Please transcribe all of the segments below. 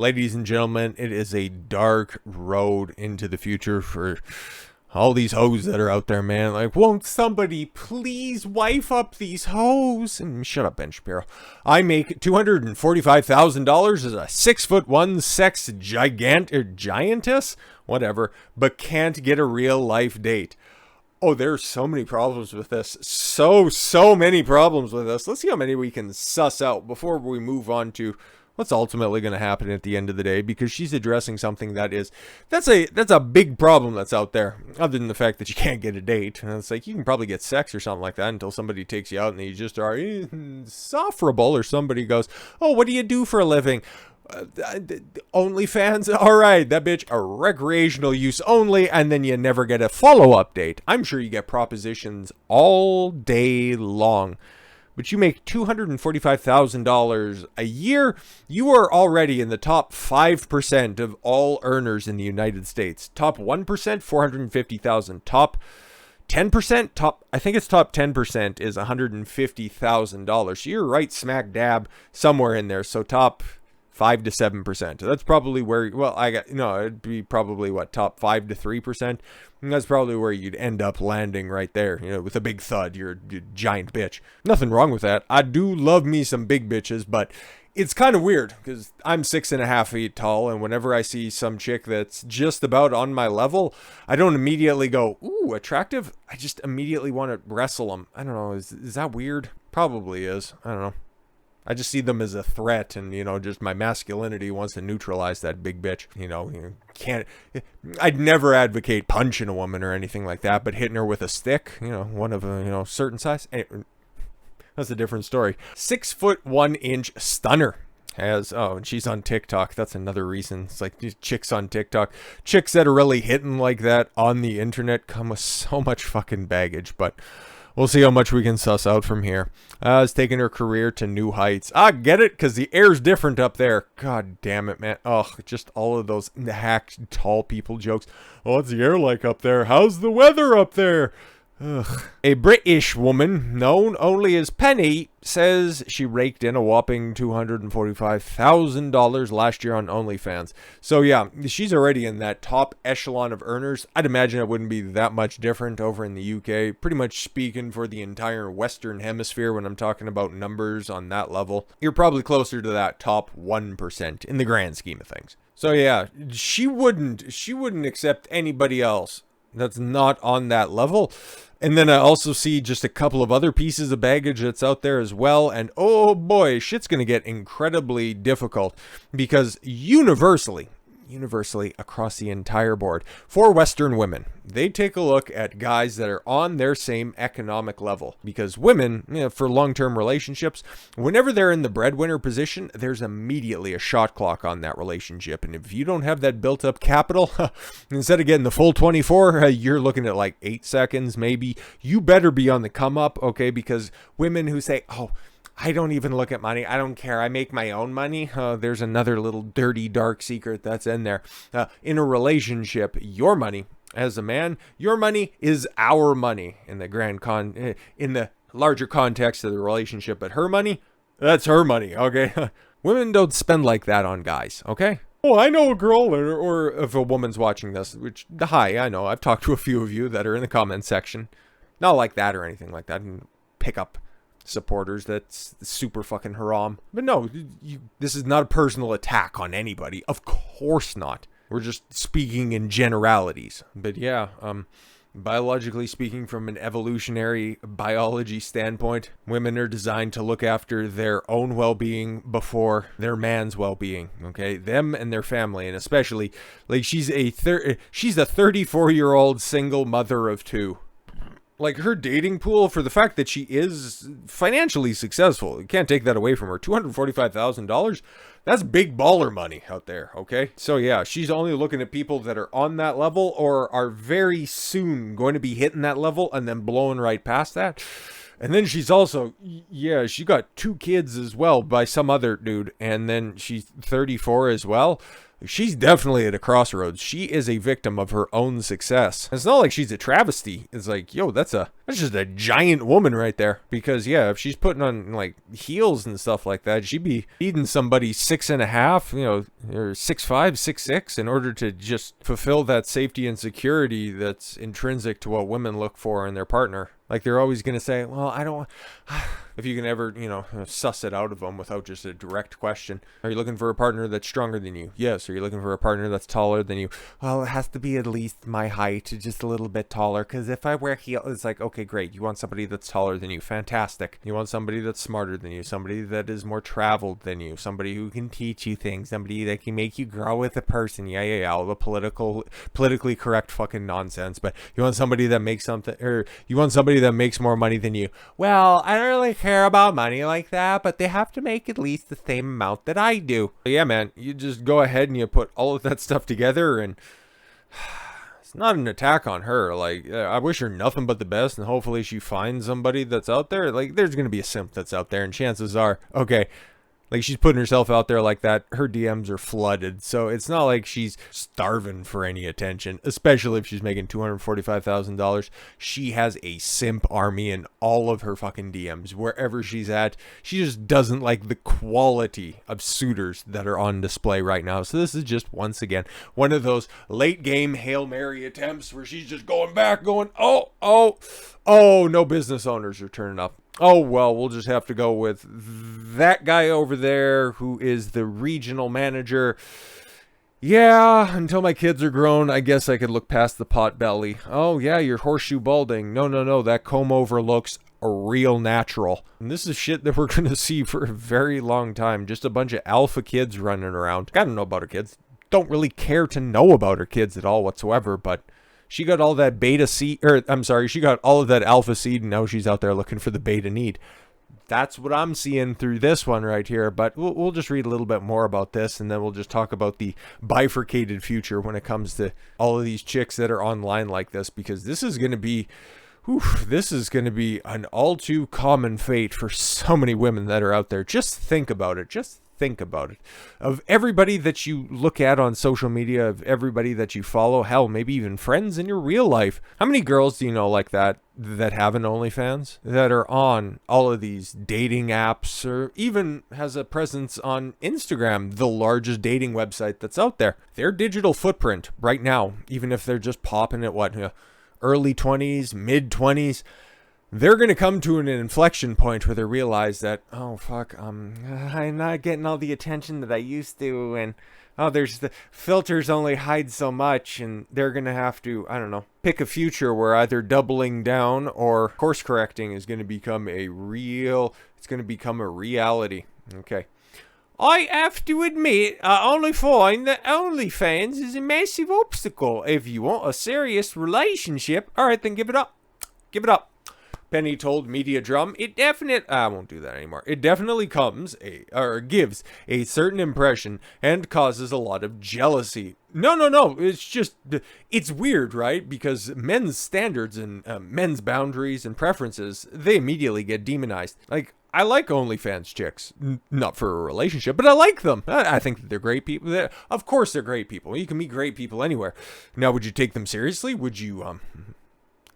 Ladies and gentlemen, it is a dark road into the future for all these hoes that are out there, man. Like, won't somebody please wife up these hoes? And shut up, Ben Shapiro. I make $245,000 as a 6'1" sex giantess, whatever, but can't get a real life date. Oh, there's so many problems with this. So many problems with this. Let's see how many we can suss out before we move on to what's ultimately going to happen at the end of the day, because she's addressing something that's a big problem that's out there, other than the fact that you can't get a date. And it's like, you can probably get sex or something like that until somebody takes you out and you just are insufferable, or somebody goes, oh, what do you do for a living? OnlyFans, all right, that bitch a recreational use only, and then you never get a follow-up date. I'm sure you get propositions all day long, but you make $245,000 a year. You are already in the top 5% of all earners in the United States. Top 1%, $450,000. Top 10%, I think it's top 10% is $150,000. So you're right smack dab somewhere in there. So top 5 to 7%. That's probably where, well, it'd be probably what, top 5 to 3%. And that's probably where you'd end up landing right there, with a big thud. You're a giant bitch. Nothing wrong with that. I do love me some big bitches, but it's kind of weird because I'm 6.5 feet tall, and whenever I see some chick that's just about on my level, I don't immediately go, ooh, attractive. I just immediately want to wrestle them. I don't know. Is that weird? Probably is. I don't know. I just see them as a threat, and, just my masculinity wants to neutralize that big bitch. I'd never advocate punching a woman or anything like that, but hitting her with a stick, one of a, certain size, that's a different story. 6'1" stunner and she's on TikTok. That's another reason. It's like these chicks on TikTok, chicks that are really hitting like that on the internet come with so much fucking baggage, but we'll see how much we can suss out from here. It's taking her career to new heights. I get it, because the air's different up there. God damn it, man. Ugh, just all of those hacked tall people jokes. Oh, what's the air like up there? How's the weather up there? Ugh. A British woman, known only as Penny, says she raked in a whopping $245,000 last year on OnlyFans. So yeah, she's already in that top echelon of earners. I'd imagine it wouldn't be that much different over in the UK. Pretty much speaking for the entire Western Hemisphere when I'm talking about numbers on that level. You're probably closer to that top 1% in the grand scheme of things. So yeah, she wouldn't accept anybody else that's not on that level. And then I also see just a couple of other pieces of baggage that's out there as well. And oh boy, shit's going to get incredibly difficult, because universally across the entire board, for Western women, they take a look at guys that are on their same economic level, because women, for long-term relationships, whenever they're in the breadwinner position, there's immediately a shot clock on that relationship. And if you don't have that built up capital, instead of getting the full 24, you're looking at like 8 seconds maybe. You better be on the come up, okay? Because women who say, oh, I don't even look at money, I don't care, I make my own money. There's another little dirty, dark secret that's in there. In a relationship, your money, as a man, your money is our money in the in the larger context of the relationship. But her money, that's her money, okay? Women don't spend like that on guys, okay? Oh, I know a girl, or if a woman's watching this, which, hi, I know, I've talked to a few of you that are in the comment section. Not like that or anything like that, and pick up supporters, that's super fucking haram. But no, this is not a personal attack on anybody, of course not. We're just speaking in generalities. But yeah, biologically speaking, from an evolutionary biology standpoint, women are designed to look after their own well-being before their man's well-being, okay? Them and their family. And especially, like, she's a 34-year-old single mother of 2. Like, her dating pool, for the fact that she is financially successful, you can't take that away from her. $245,000, that's big baller money out there, okay? So yeah, she's only looking at people that are on that level or are very soon going to be hitting that level and then blowing right past that. And then she's also, yeah, she got 2 kids as well by some other dude, and then she's 34 as well. she's definitely at a crossroads. She is a victim of her own success. It's not like she's a travesty. It's like, yo, that's just a giant woman right there. Because yeah, if she's putting on like heels and stuff like that, she'd be feeding somebody 6.5, or 6'5", 6'6", in order to just fulfill that safety and security that's intrinsic to what women look for in their partner. Like, they're always going to say, well, I don't... If you can ever, suss it out of them without just a direct question. Are you looking for a partner that's stronger than you? Yes. Are you looking for a partner that's taller than you? Well, it has to be at least my height, just a little bit taller. Because if I wear heels, it's like, okay, great. You want somebody that's taller than you. Fantastic. You want somebody that's smarter than you. Somebody that is more traveled than you. Somebody who can teach you things. Somebody that can make you grow as a person. Yeah. All the politically correct fucking nonsense. But you want somebody that makes something, or you want somebody that makes more money than you. Well, I don't really care about money like that, but they have to make at least the same amount that I do. But yeah, man, you just go ahead and you put all of that stuff together, and it's not an attack on her. Like, I wish her nothing but the best, and hopefully she finds somebody that's out there. Like, there's gonna be a simp that's out there, and chances are, okay, like, she's putting herself out there like that. Her DMs are flooded. So it's not like she's starving for any attention, especially if she's making $245,000. She has a simp army in all of her fucking DMs. Wherever she's at, she just doesn't like the quality of suitors that are on display right now. So this is just, once again, one of those late game Hail Mary attempts where she's just going back, going, oh, no business owners are turning up. Oh, well, we'll just have to go with that guy over there who is the regional manager. Yeah, until my kids are grown, I guess I could look past the pot belly. Oh, yeah, you're horseshoe balding. No, that comb over looks real natural. And this is shit that we're going to see for a very long time. Just a bunch of alpha kids running around. I don't know about her kids. Don't really care to know about her kids at all whatsoever, but... she got all that beta seed, she got all of that alpha seed, and now she's out there looking for the beta need. That's what I'm seeing through this one right here, but we'll just read a little bit more about this, and then we'll just talk about the bifurcated future when it comes to all of these chicks that are online like this, because this is going to be... this is going to be an all too common fate for so many women that are out there. Just think about it. Think about it. Of everybody that you look at on social media, of everybody that you follow, hell, maybe even friends in your real life, how many girls do you know like that have an OnlyFans, that are on all of these dating apps, or even has a presence on Instagram, the largest dating website that's out there? Their digital footprint right now, even if they're just popping at early 20s, mid 20s, they're going to come to an inflection point where they realize that, oh, fuck, I'm not getting all the attention that I used to, and, there's the filters only hide so much, and they're going to have to, I don't know, pick a future where either doubling down or course correcting is going to become a reality. Okay. I have to admit, I only find that OnlyFans is a massive obstacle. If you want a serious relationship, all right, then give it up. Give it up. Penny told Media Drum, I won't do that anymore. It definitely gives a certain impression and causes a lot of jealousy. No. It's weird, right? Because men's standards and men's boundaries and preferences, they immediately get demonized. Like, I like OnlyFans chicks, not for a relationship, but I like them. I think that they're great people. Of course they're great people. You can meet great people anywhere. Now, would you take them seriously? Would you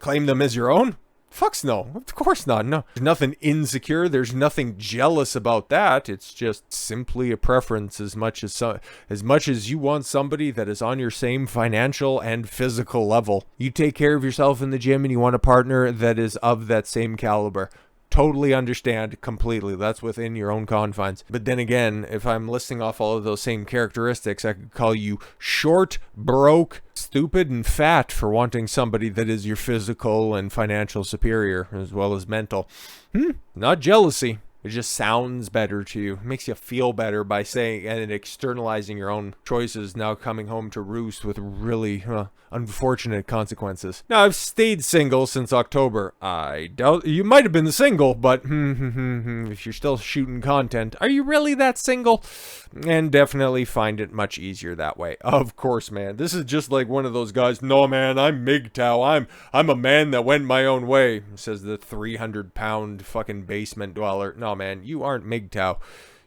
claim them as your own? Fucks no. Of course not. No. There's nothing insecure. There's nothing jealous about that. It's just simply a preference as much as you want somebody that is on your same financial and physical level. You take care of yourself in the gym and you want a partner that is of that same caliber. Totally understand completely. That's within your own confines. But then again, if I'm listing off all of those same characteristics, I could call you short, broke, stupid, and fat for wanting somebody that is your physical and financial superior, as well as mental. Not jealousy. It just sounds better to you. It makes you feel better by saying and externalizing your own choices, now coming home to roost with really unfortunate consequences. Now, I've stayed single since October. I doubt you might have been single, but if you're still shooting content, are you really that single? And definitely find it much easier that way. Of course, man. This is just like one of those guys. No, man, I'm MGTOW. I'm a man that went my own way, says the 300-pound fucking basement dweller. No, man, you aren't MGTOW.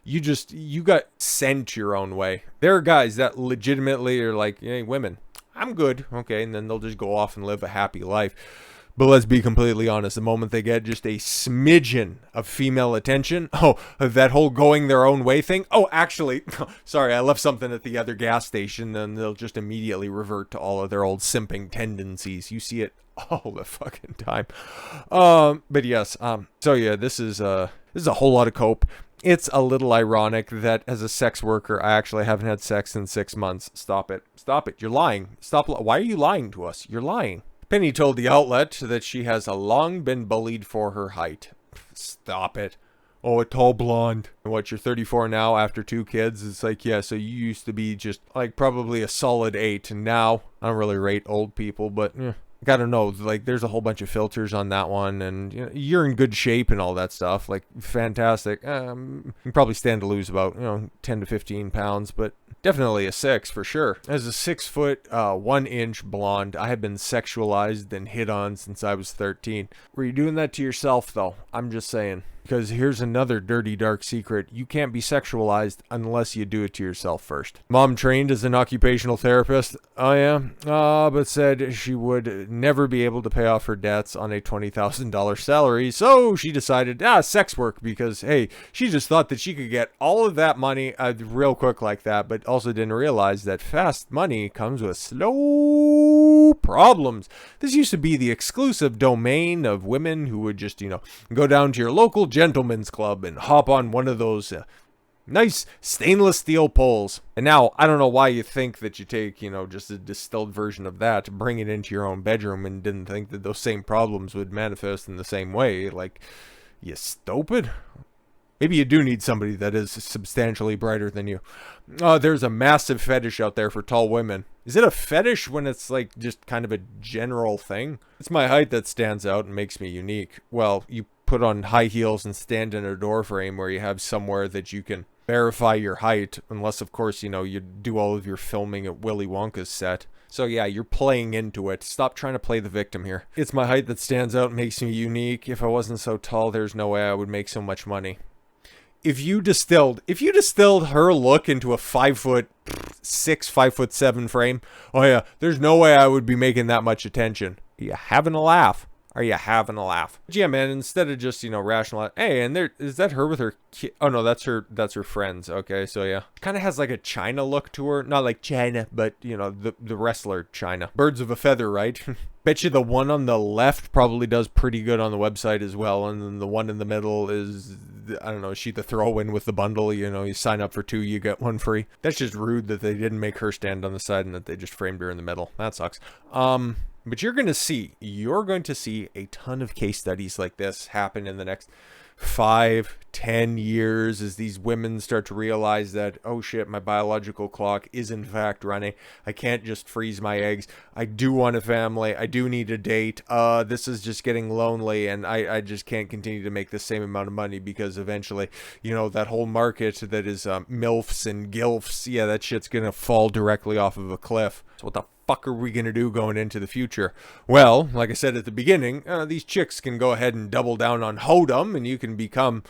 You got sent your own way. There are guys that legitimately are like, hey, women, I'm good. Okay. And then they'll just go off and live a happy life. But let's be completely honest, the moment they get just a smidgen of female attention, that whole going their own way thing. Oh, actually, sorry, I left something at the other gas station, then they'll just immediately revert to all of their old simping tendencies. You see it all the fucking time. But yes, so yeah, this is a whole lot of cope. It's a little ironic that as a sex worker, I actually haven't had sex in 6 months. Stop it. Stop it. You're lying. Stop. Why are you lying to us? You're lying. Penny told the outlet that she has long been bullied for her height. Stop it. Oh, a tall blonde. What, you're 34 now after 2 kids? It's like, yeah, so you used to be just like probably a solid 8. And now, I don't really rate old people, but gotta know, like, there's a whole bunch of filters on that one, and you're in good shape and all that stuff. Like, fantastic. You can probably stand to lose about 10 to 15 pounds, but definitely a 6 for sure. As a 6 foot 1 inch blonde, I have been sexualized and hit on since I was 13. Were you doing that to yourself though? I'm just saying. Because here's another dirty, dark secret. You can't be sexualized unless you do it to yourself first. Mom trained as an occupational therapist. Oh, yeah? But said she would never be able to pay off her debts on a $20,000 salary. So she decided, sex work. Because, hey, she just thought that she could get all of that money real quick like that. But also didn't realize that fast money comes with slow problems. This used to be the exclusive domain of women who would just, go down to your local gentleman's club and hop on one of those nice stainless steel poles. And now, I don't know why you think that you take, just a distilled version of that, bring it into your own bedroom, and didn't think that those same problems would manifest in the same way. Like, you stupid. Maybe you do need somebody that is substantially brighter than you. There's a massive fetish out there for tall women. Is it a fetish when it's like just kind of a general thing? It's my height that stands out and makes me unique. Well, you put on high heels and stand in a door frame where you have somewhere that you can verify your height, unless of course you do all of your filming at Willy Wonka's set. So yeah, you're playing into it. Stop trying to play the victim here. It's my height that stands out and makes me unique. If I wasn't so tall, there's no way I would make so much money. If you distilled her look into a 5'6", 5'7" frame, oh yeah, there's no way I would be making that much attention. Are you having a laugh? Are you having a laugh? But yeah, man, instead of just, rationalize, hey, and there, is that her with her kid? Oh no, that's her friends. Okay, so yeah. Kind of has like a Chyna look to her. Not like Chyna, but, the wrestler Chyna. Birds of a feather, right? Bet you the one on the left probably does pretty good on the website as well. And then the one in the middle is, I don't know, is she the throw-in with the bundle? You sign up for 2, you get 1 free. That's just rude that they didn't make her stand on the side and that they just framed her in the middle. That sucks. But you're going to see a ton of case studies like this happen in the next 5-10 years as these women start to realize that, oh shit, my biological clock is in fact running. I can't just freeze my eggs. I do want a family. I do need a date. This is just getting lonely, and I just can't continue to make the same amount of money because eventually, that whole market that is MILFs and GILFs, yeah, that shit's going to fall directly off of a cliff. So what the fuck are we gonna do going into the future? Well, like I said at the beginning, these chicks can go ahead and double down on hoedom, and you can become,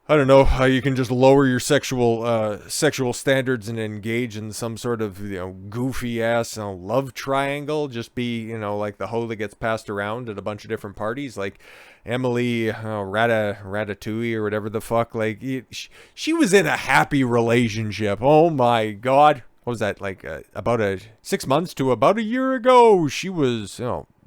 I don't know, you can just lower your sexual standards and engage in some sort of goofy ass love triangle. Just be like the hoe that gets passed around at a bunch of different parties, like Emily Ratatouille or whatever the fuck. Like she was in a happy relationship. Oh my god. What was that, like about 6 months to about a year ago? She was,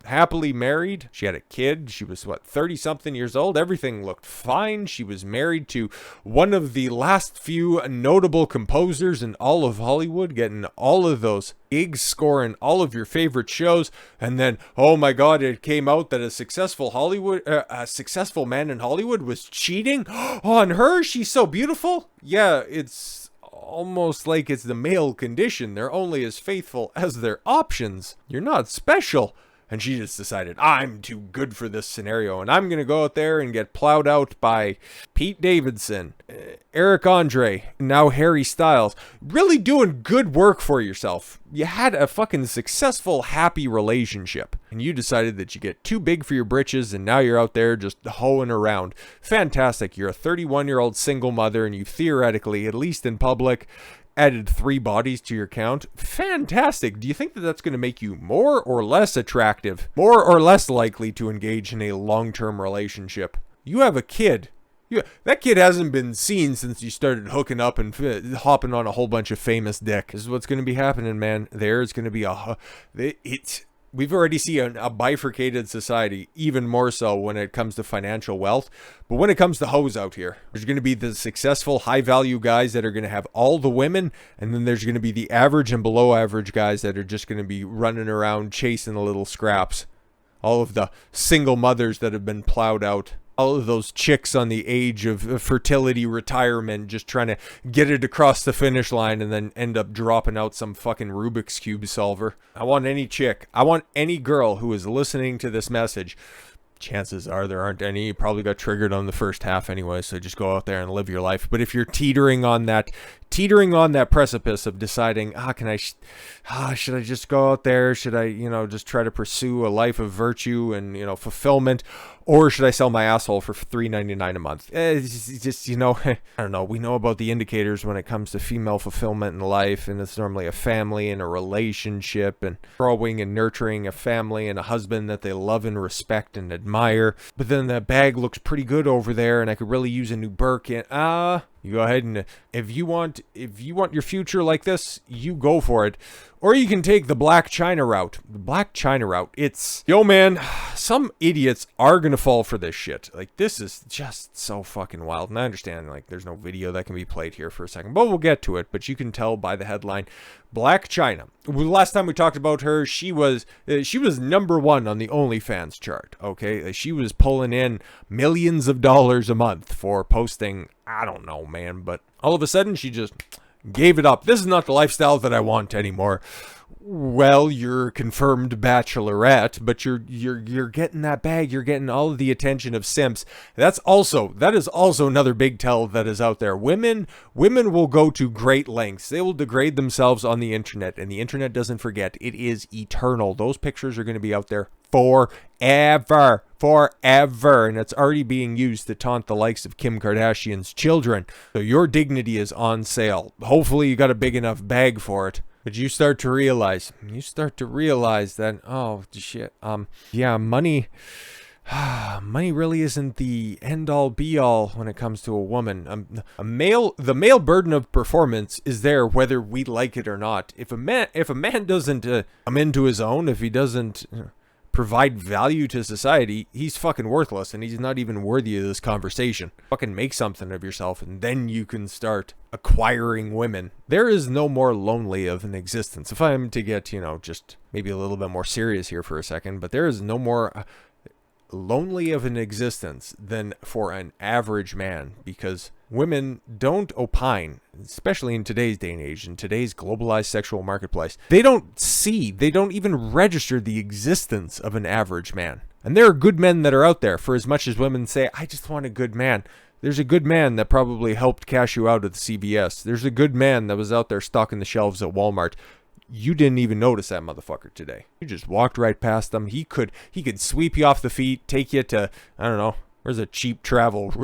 happily married. She had a kid. She was, 30-something years old. Everything looked fine. She was married to one of the last few notable composers in all of Hollywood, getting all of those gigs, scoring all of your favorite shows. And then, oh my God, it came out that a successful man in Hollywood was cheating on her. She's so beautiful. Yeah, it's almost like it's the male condition. They're only as faithful as their options. You're not special. And she just decided, I'm too good for this scenario, and I'm going to go out there and get plowed out by Pete Davidson, Eric Andre, now Harry Styles. Really doing good work for yourself. You had a fucking successful, happy relationship, and you decided that you get too big for your britches, and now you're out there just hoeing around. Fantastic. You're a 31-year-old single mother, and you theoretically, at least in public, added 3 bodies to your count. Fantastic. Do you think that that's going to make you more or less attractive, more or less likely to engage in a long-term relationship? You have a kid. That kid hasn't been seen since you started hooking up and hopping on a whole bunch of famous dick. This is what's going to be happening, man. There's going to be we've already seen a bifurcated society, even more so when it comes to financial wealth. But when it comes to hoes out here, there's going to be the successful, high-value guys that are going to have all the women, and then there's going to be the average and below-average guys that are just going to be running around chasing the little scraps. All of the single mothers that have been plowed out. All of those chicks on the age of fertility retirement just trying to get it across the finish line and then end up dropping out some fucking Rubik's Cube solver. I want any chick, I want any girl who is listening to this message. Chances are there aren't any. You probably got triggered on the first half anyway, so just go out there and live your life. But if you're teetering on that precipice of deciding, should I just go out there? Should I, just try to pursue a life of virtue and, fulfillment? Or should I sell my asshole for $3.99 a month? It's just, I don't know. We know about the indicators when it comes to female fulfillment in life, and it's normally a family and a relationship and growing and nurturing a family and a husband that they love and respect and admire. But then the bag looks pretty good over there, and I could really use a new Birkin. You go ahead and if you want your future like this, you go for it. Or you can take the Blac Chyna route. The Blac Chyna route, it's, yo man, some idiots are gonna fall for this shit. Like, this is just so fucking wild. And I understand, like, there's no video that can be played here for a second, but we'll get to it. But you can tell by the headline, Blac Chyna. Last time we talked about her, she was #1 on the OnlyFans chart. Okay, she was pulling in millions of dollars a month for posting. I don't know, man, but all of a sudden she just gave it up. This is not the lifestyle that I want anymore. Well, you're a confirmed bachelorette, but you're getting that bag. You're getting all of the attention of simps. That is also another big tell that is out there. Women will go to great lengths. They will degrade themselves on the internet, and the internet doesn't forget. It is eternal. Those pictures are going to be out there forever, and it's already being used to taunt the likes of Kim Kardashian's children. So your dignity is on sale. Hopefully you got a big enough bag for it. But you start to realize that, oh shit, money really isn't the end all be all when it comes to a woman. The male burden of performance is there whether we like it or not. If a man doesn't come into his own, if he doesn't provide value to society, he's fucking worthless, and he's not even worthy of this conversation. Fucking make something of yourself, and then you can start acquiring women. There is no more lonely of an existence. If I'm to get, just maybe a little bit more serious here for a second, but there is no more lonely of an existence than for an average man, because women don't opine, especially in today's day and age, in today's globalized sexual marketplace. They don't even register the existence of an average man. And there are good men that are out there. For as much as women say, I just want a good man, there's a good man that probably helped cash you out at the CVS. There's a good man that was out there stocking the shelves at Walmart. You didn't even notice that motherfucker today. You just walked right past him. He could sweep you off the feet, take you to, I don't know, where's a cheap travel,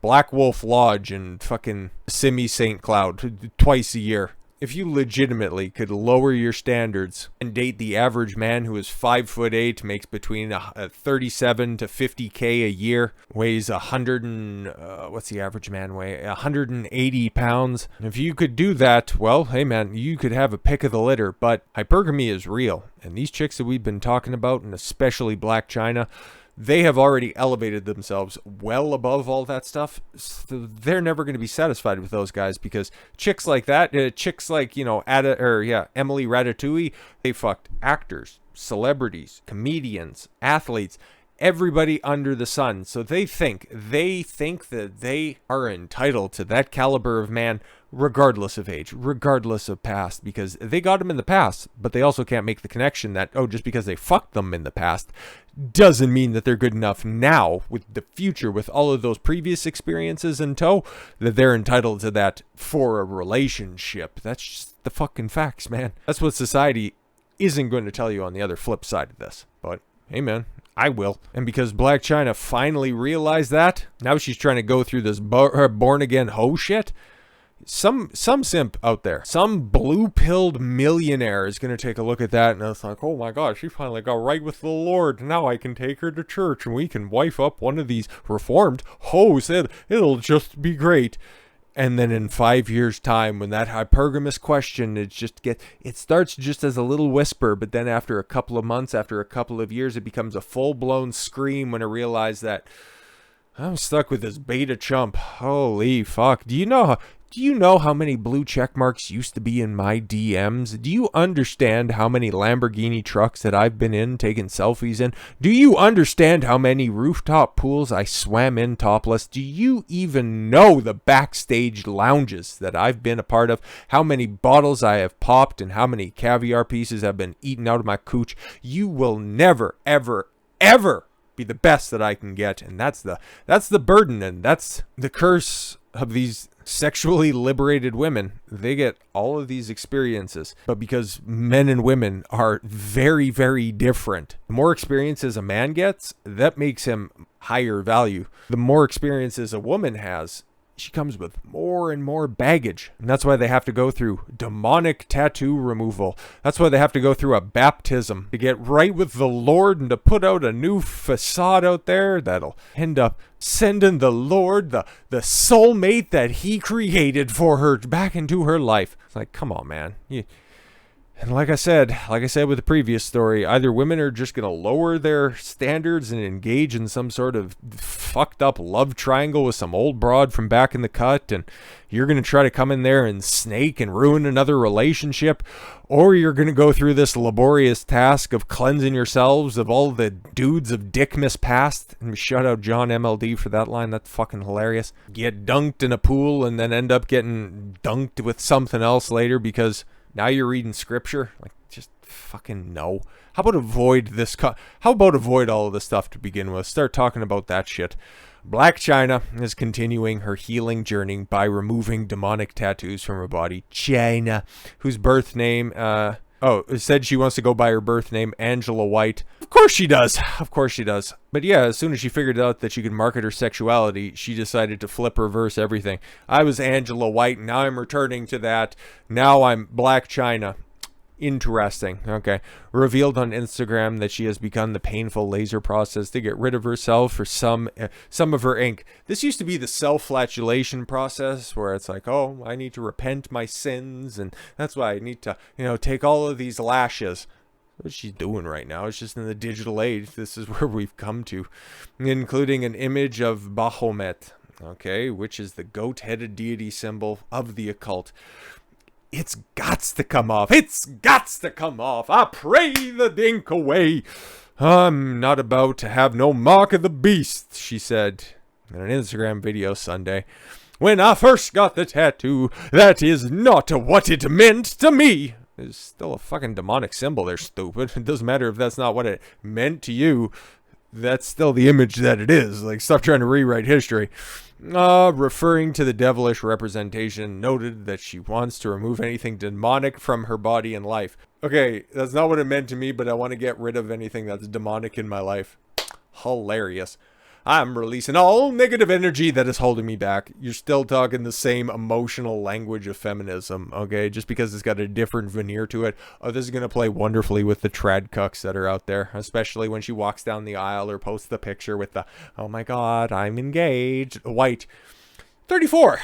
Black Wolf Lodge in fucking Simi St. Cloud twice a year. If you legitimately could lower your standards and date the average man who is 5'8", makes between 37 to 50K a year, weighs 180 pounds. If you could do that, well, hey man, you could have a pick of the litter. But hypergamy is real, and these chicks that we've been talking about, and especially Blac Chyna, they have already elevated themselves well above all that stuff. So they're never going to be satisfied with those guys, because chicks like that, chicks like, Emily Ratatouille, they fucked actors, celebrities, comedians, athletes, everybody under the sun. So they think that they are entitled to that caliber of man regardless of age, regardless of past, because they got him in the past, but they also can't make the connection that, oh, just because they fucked them in the past doesn't mean that they're good enough now with the future, with all of those previous experiences in tow, that they're entitled to that for a relationship. That's just the fucking facts, man. That's what society isn't going to tell you on the other flip side of this. But hey, man, I will. And because Blac Chyna finally realized that, now she's trying to go through this born-again hoe shit. Some simp out there, some blue-pilled millionaire is going to take a look at that, and it's like, oh my god, she finally got right with the Lord. Now I can take her to church, and we can wife up one of these reformed hoes. It'll just be great. And then in 5 years' time, when that hypergamous question, it starts just as a little whisper, but then after a couple of months, after a couple of years, it becomes a full-blown scream when I realize that I'm stuck with this beta chump. Holy fuck. Do you know how many blue check marks used to be in my DMs? Do you understand how many Lamborghini trucks that I've been in taking selfies in? Do you understand how many rooftop pools I swam in topless? Do you even know the backstage lounges that I've been a part of? How many bottles I have popped and how many caviar pieces have been eaten out of my cooch? You will never, ever, ever be the best that I can get. And that's the burden, and that's the curse of these sexually liberated women. They get all of these experiences, but because men and women are very, very different, the more experiences a man gets, that makes him higher value. The more experiences a woman has, she comes with more and more baggage. And that's why they have to go through demonic tattoo removal. That's why they have to go through a baptism to get right with the Lord and to put out a new facade out there that'll end up sending the Lord, the soulmate that he created for her, back into her life. It's like, come on, man. And like I said with the previous story, either women are just going to lower their standards and engage in some sort of fucked up love triangle with some old broad from back in the cut, and you're going to try to come in there and snake and ruin another relationship, or you're going to go through this laborious task of cleansing yourselves of all the dudes of Dickmas past. And shout out John MLD for that line. That's fucking hilarious. Get dunked in a pool and then end up getting dunked with something else later because now you're reading scripture. Like, just fucking no. How about avoid all of this stuff to begin with? Start talking about that shit. Blac Chyna is continuing her healing journey by removing demonic tattoos from her body. Chyna, whose birth name, it said she wants to go by her birth name, Angela White. Of course she does. Of course she does. But yeah, as soon as she figured out that she could market her sexuality, she decided to reverse everything. I was Angela White, now I'm returning to that. Now I'm Blac Chyna. Interesting. Okay. Revealed on Instagram that she has begun the painful laser process to get rid of herself for some of her ink. This used to be the self-flagellation process where it's like, oh, I need to repent my sins, and that's why I need to, take all of these lashes. What she's doing right now. It's just in the digital age. This is where we've come to, including an image of Baphomet, okay, which is the goat-headed deity symbol of the occult. It's gots to come off. It's gots to come off. I pray the ink away. I'm not about to have no mark of the beast, she said in an Instagram video Sunday. When I first got the tattoo, that is not what it meant to me. It's still a fucking demonic symbol there, stupid. It doesn't matter if that's not what it meant to you. That's still the image that it is. Like, stop trying to rewrite history. Referring to the devilish representation, noted that she wants to remove anything demonic from her body and life. Okay, that's not what it meant to me, but I want to get rid of anything that's demonic in my life. Hilarious. I'm releasing all negative energy that is holding me back. You're still talking the same emotional language of feminism, okay? Just because it's got a different veneer to it. Oh, this is going to play wonderfully with the trad cucks that are out there, especially when she walks down the aisle or posts the picture with the, oh my god, I'm engaged. White. 34,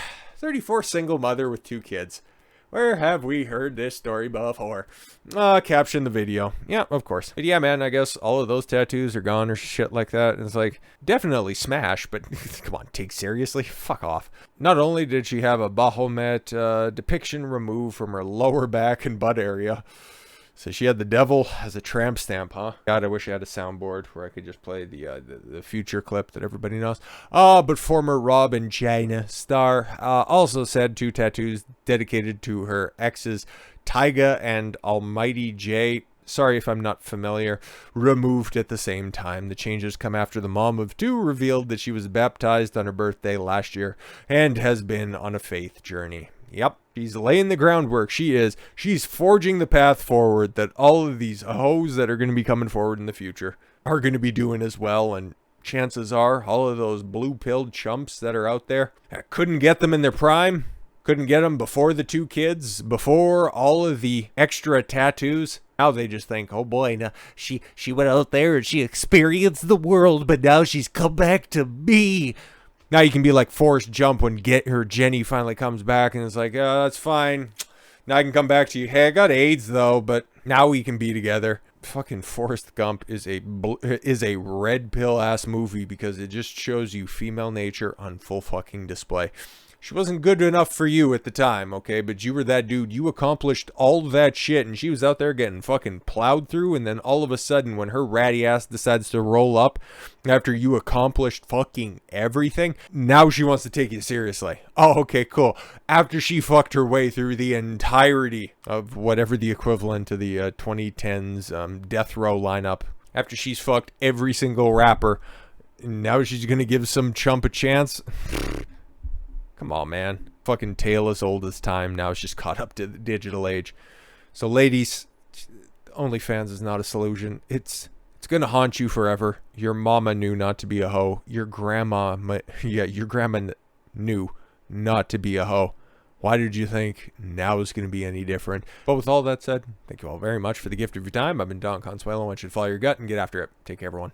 single mother with 2 kids. Where have we heard this story before? Caption the video. Yeah, of course. But yeah, man, I guess all of those tattoos are gone or shit like that. And it's like, definitely smash, but come on, take seriously? Fuck off. Not only did she have a Baphomet depiction removed from her lower back and butt area, So she had the devil as a tramp stamp, huh? God, I wish I had a soundboard where I could just play the future clip that everybody knows. But former Rob and Chyna star also said 2 tattoos dedicated to her exes, Tyga and Almighty J. Sorry if I'm not familiar. Removed at the same time. The changes come after the mom of 2 revealed that she was baptized on her birthday last year and has been on a faith journey. Yep, she's laying the groundwork. She is. She's forging the path forward that all of these hoes that are going to be coming forward in the future are going to be doing as well. And chances are all of those blue-pilled chumps that are out there couldn't get them in their prime. Couldn't get them before the 2 kids, before all of the extra tattoos. Now they just think, oh boy, now she went out there and she experienced the world, but now she's come back to me. Now you can be like Forrest Jump when Jenny finally comes back and it's like, oh, that's fine. Now I can come back to you. Hey, I got AIDS though, but now we can be together. Fucking Forrest Gump is a red pill ass movie because it just shows you female nature on full fucking display. She wasn't good enough for you at the time, okay? But you were that dude. You accomplished all that shit, and she was out there getting fucking plowed through, and then all of a sudden, when her ratty ass decides to roll up after you accomplished fucking everything, now she wants to take you seriously. Oh, okay, cool. After she fucked her way through the entirety of whatever the equivalent to the 2010s death row lineup, after she's fucked every single rapper, now she's gonna give some chump a chance? Come on, man. Fucking tale as old as time. Now it's just caught up to the digital age. So, ladies, OnlyFans is not a solution. It's gonna haunt you forever. Your mama knew not to be a hoe. Your grandma knew not to be a hoe. Why did you think now is going to be any different? But with all that said, thank you all very much for the gift of your time. I've been Don Consuelo. I want you to follow your gut and get after it. Take care, everyone.